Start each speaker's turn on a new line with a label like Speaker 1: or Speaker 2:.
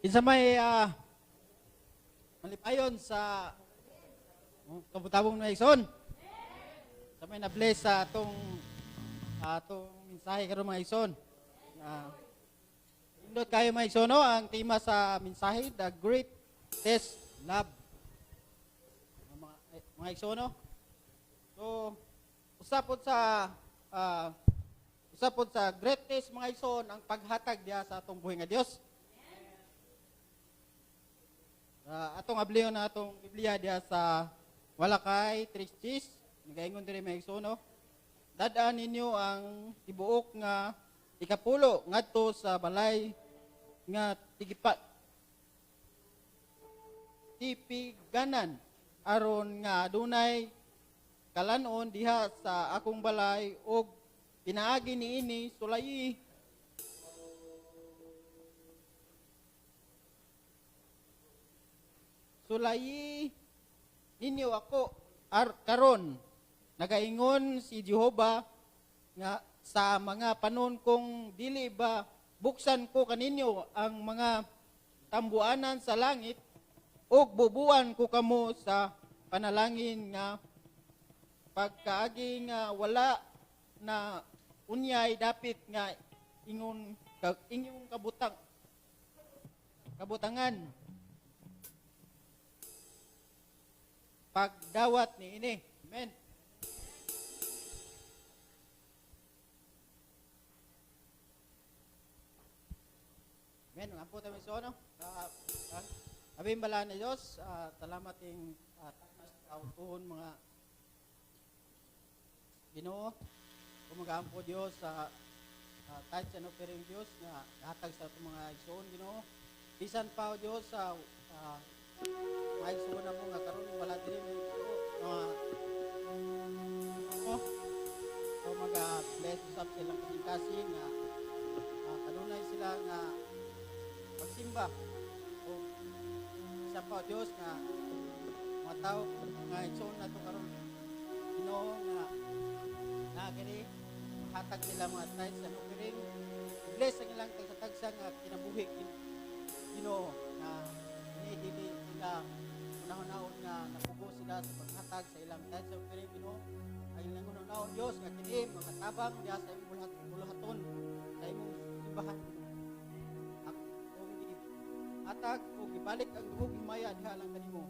Speaker 1: Kinsa may malipayon sa kabutabong na ison. Sa may na-bless sa atong mensahe karon mga ison. Indot kayo mga ison, no? Ang tema sa mensahe, the greatest love. Mga ison, no? So, usapod sa greatest mga ison ang paghatag diya sa atong buhay nga Dios. Atong abliyon na atong Biblia diya sa Walakay 3:6, nagaingon diri mga ison, no? Dadaan ninyo ang tibuok nga ikapulo ngadto sa balay nga tipiganan aron nga adunay kalanon diha sa akong balay ug pinaagi niini sulayi ninyo ako karon nagaingon si Jehova nga sa mga panon kong dili ba buksan ko kaninyo ang mga tambuanan sa langit ug bubuan ko kamo sa panalangin nga pagkaagi nga wala na unyay dapit nga inyong kabutangan pagdawat ni ini. Amen. Amen. Ang po tayo so, no? Abing bala na Diyos, salamat yung kautuhon mga Ginoo. Kumagaan po Diyos sa kahit sa offering Diyos na hatag sa itong mga ison, Ginoo. Bisan pa o Diyos sa mga ison na mo nga karoon wala din mga so mag-bless usap silang kasing nga kanunay sila nga magsimba o isa pa o Diyos nga mga tao nga ison na ito karoon Ginoo nga nagani hatag nila mga tithes sa offering bless ang ilang tagsa nga kinabuhi Ginoo na hindi sila unahon-ahon nga napugo sila sa paghatag sa ilang tithes sa offering Ginoo ay ilang unahon Diyos nga kini mga tabang diha sa imong bulahaton sa imong simbahan kung hatag o gibalik ang duhog himaya diha lang kanimo